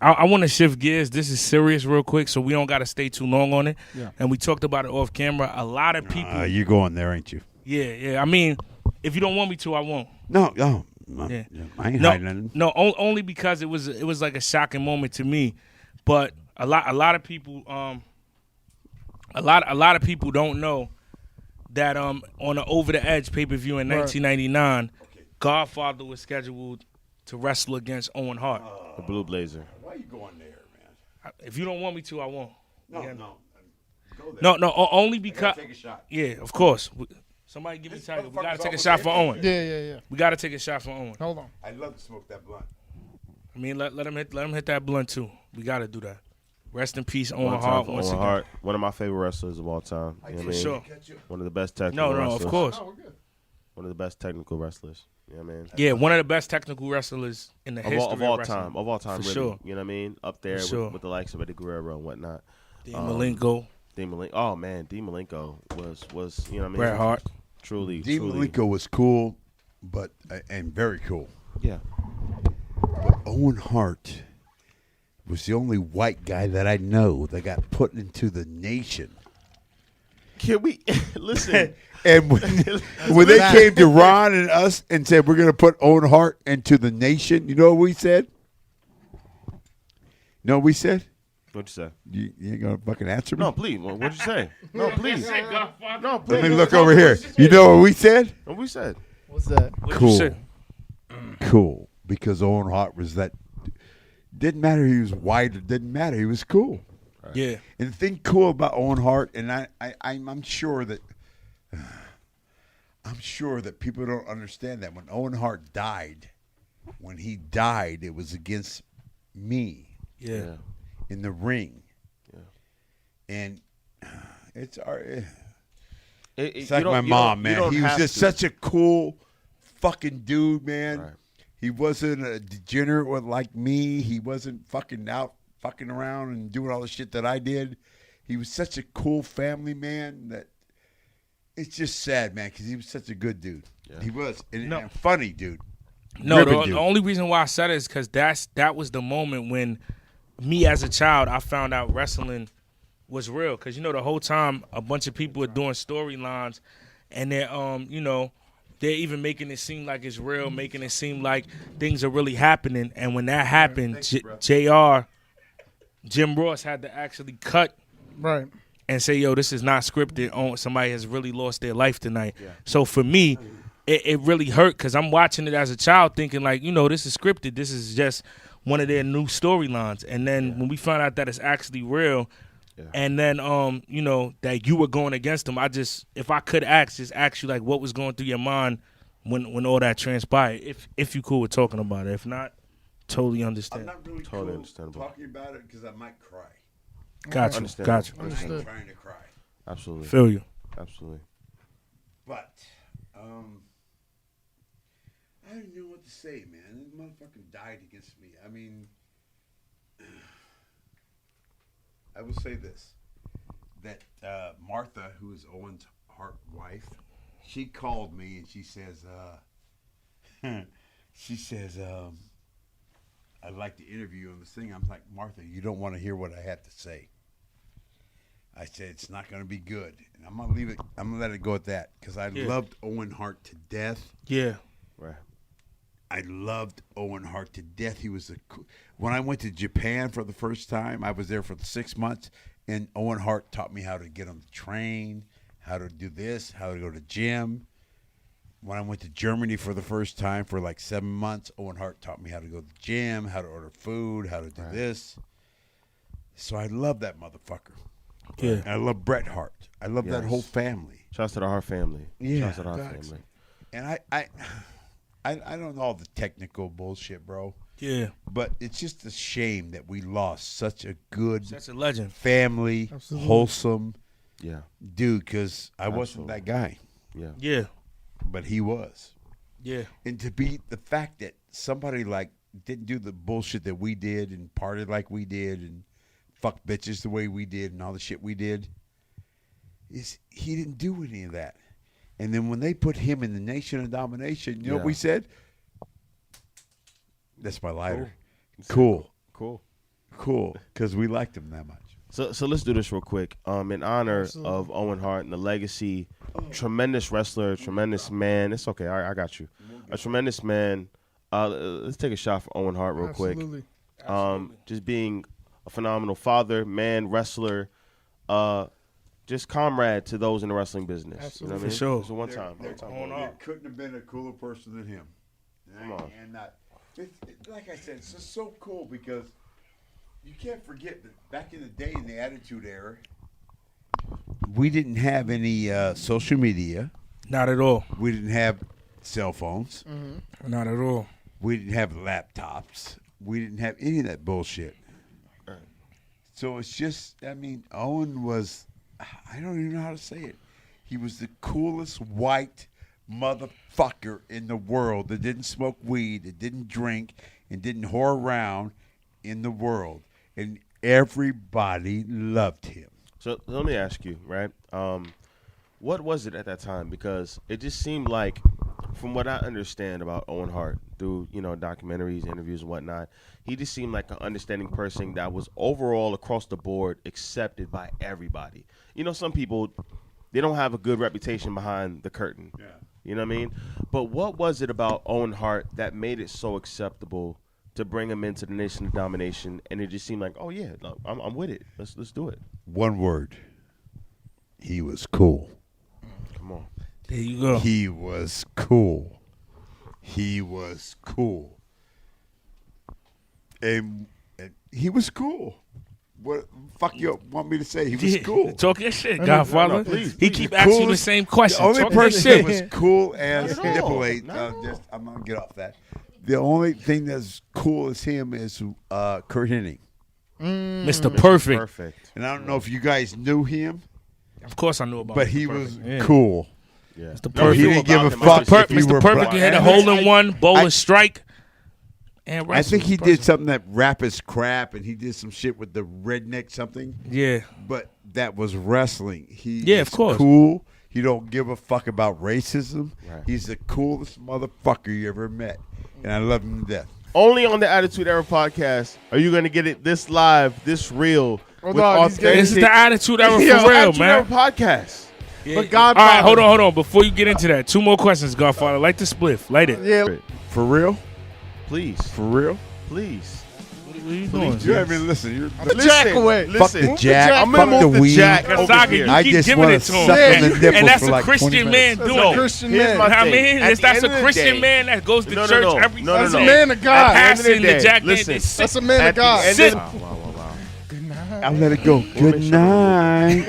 I want to shift gears. This is serious real quick, so we don't got to stay too long on it. Yeah. And we talked about it off camera. A lot of people. You going there, ain't you? Yeah. I mean, if you don't want me to, I won't. No. Yeah. I ain't hiding nothing. No, only because it was like a shocking moment to me. But a lot of people a lot of people don't know that on the Over the Edge pay-per-view in 1999, Godfather was scheduled to wrestle against Owen Hart. The Blue Blazer. Why are you going there, man? If you don't want me to, I won't. No. Go there. No, only because. Take a shot. Yeah, of course. Somebody give me time. We got to take a shot for Owen. Yeah. We got to take a shot for Owen. Hold on. I'd love to smoke that blunt. I mean, let him hit that blunt too. We got to do that. Rest in peace, Owen One time Hart. for Once Owen again. Hart, one of my favorite wrestlers of all time. You know what I mean? Sure. One of the best technical No, wrestlers. of course. Oh, we're good. One of the best technical wrestlers. You know what I mean? Yeah, one of the best technical wrestlers in the history Of all wrestling. time. Of all time, For really. sure. You know what I mean? Up there with the likes of Eddie Guerrero and whatnot. Dean Malenko. Dean Malenko. Oh, man. Dean Malenko was you know what I mean? Bret Hart. Truly. Dean Malenko was cool, but and very cool. Yeah. But Owen Hart was the only white guy that I know that got put into the nation. Can we listen? And when they came to Ron and us and said, we're going to put Owen Hart into the nation, you know what we said? You know what we said? What'd you say? You ain't going to fucking answer me? No, please. What'd you say? No, please. No, please. Let me look over here. You know what we said? What we said? What's that? What'd Cool. you say? Cool. Because Owen Hart was that. Didn't matter he was white. It didn't matter. He was cool. Right. Yeah. And the thing cool about Owen Hart, and I'm sure that people don't understand that when Owen Hart died, it was against me Yeah. in the ring. Yeah. And it's It's like my mom, man. He was just such a cool fucking dude, man. Right. He wasn't a degenerate like me. He wasn't fucking around and doing all the shit that I did. He was such a cool family man that it's just sad, man, because he was such a good dude. Yeah. He was. And a funny dude. No, dude. the only reason why I said it is because that was the moment when me as a child, I found out wrestling was real. Because, the whole time a bunch of people are doing storylines and they're, they're even making it seem like it's real, making it seem like things are really happening. And when that happened, Jim Ross had to actually cut and say, yo, this is not scripted. Somebody has really lost their life tonight. Yeah. So for me, it really hurt because I'm watching it as a child thinking like, this is scripted. This is just one of their new storylines. And then when we found out that it's actually real, and then, that you were going against them, if I could just ask you, like, what was going through your mind when all that transpired, if you cool with talking about it. If not, totally understand. I'm not really Totally cool understandable. talking about it because I might cry. Gotcha. I'm trying to cry. Absolutely. Feel you. Absolutely. But, I don't know what to say, man. This motherfucker died against me. I mean, I will say this, that Martha, who is Owen Hart's wife, she called me and she says, I'd like to interview you on this thing. I'm like, Martha, you don't want to hear what I have to say. I said, it's not going to be good. And I'm going to leave it. I'm going to let it go at that because I loved Owen Hart to death. Yeah. Right. I loved Owen Hart to death. He was when I went to Japan for the first time, I was there for 6 months, and Owen Hart taught me how to get on the train, how to do this, how to go to the gym. When I went to Germany for the first time for like 7 months, Owen Hart taught me how to go to the gym, how to order food, how to do this. So I love that motherfucker. Yeah. And I love Bret Hart. I love that whole family. Shouts to the Hart family. Yeah, Shouts to the Hart family. And I don't know all the technical bullshit, bro. Yeah. But it's just a shame that we lost such a good, Such a legend. family, wholesome dude, because I wasn't that guy. Yeah. Yeah. But he was. Yeah. And to be the fact that somebody like didn't do the bullshit that we did and partied like we did and fuck bitches the way we did and all the shit we did, he didn't do any of that. And then when they put him in the Nation of Domination, you know what we said? That's my lighter. Cool. Cool. Cool, because we liked him that much. So let's do this real quick. In honor of Owen Hart and the legacy, tremendous wrestler, tremendous man. It's okay. I got you. A tremendous man. Let's take a shot for Owen Hart real quick. Just being a phenomenal father, man, wrestler, just comrade to those in the wrestling business. Absolutely. You know what I mean? For sure. So one time. There couldn't have been a cooler person than him. Come on. And like I said, it's just so cool because you can't forget that back in the day, in the Attitude Era, we didn't have any social media. Not at all. We didn't have cell phones. Not at all. We didn't have laptops. We didn't have any of that bullshit. So it's just, I mean, Owen was, I don't even know how to say it. He was the coolest white motherfucker in the world that didn't smoke weed, that didn't drink, and didn't whore around in the world. And everybody loved him. So let me ask you, right? What was it at that time? Because it just seemed like, from what I understand about Owen Hart through, documentaries, interviews, and whatnot, he just seemed like an understanding person that was overall across the board accepted by everybody. Some people, they don't have a good reputation behind the curtain. Yeah. You know what I mean? But what was it about Owen Hart that made it so acceptable to bring him into the Nation of Domination? And it just seemed like, oh yeah, no, I'm with it. Let's do it. One word. He was cool. Come on. There you go. He was cool. He was cool. And he was cool. What fuck you want me to say? He was cool. Talk your shit, Godfather. No, please. He keep asking you the same question. The only Talk your person shit. that was cool as Not at all. Dipolate, I'm gonna get off that. The only thing that's cool as him is Kurt Hennig. Mr. Perfect. Perfect. And I don't know if you guys knew him, Of course I knew about but Mr. he Perfect. was Yeah. cool. Yeah. Mr. No, he Perfect. didn't give a About him, fuck if you were Mr. Perfect, black. you had a And hole in one, bowling I- strike, and I wrestle. think he did something that rap is crap, and he did some shit with the redneck something. Yeah. But that was wrestling. He Yeah, is of course. cool. He don't give a fuck about racism. Right. He's the coolest motherfucker you ever met, and I love him to death. Only on the Attitude Era podcast are you going to get it this live, this real, with dog, he's getting- This is the Attitude Era for Yo, real, Attitude man. Era podcast. Yeah. But All Godfather. right, hold on. Before you get into that, 2 more questions, Godfather. Light the spliff. Light it. Yeah. For real? Please, For real? please. What are you doing? You haven't even listened. You're The jack away. fuck the Listen, jack. I'm Fuck gonna the move the weed. jack Cause over Saga, here. you I keep just giving wanna it to him. suck on man. the nipples And that's for a like 20 Christian man minutes. doing That's a it. Christian Here's man. my You know what I thing. mean? At the That's end a of the Christian day- man that goes to No, church no. every No, no, That's no. a man of God. Passing the day, jack. listen. That's a man of God. And Sit. then, wow. I'll let it go. Good night.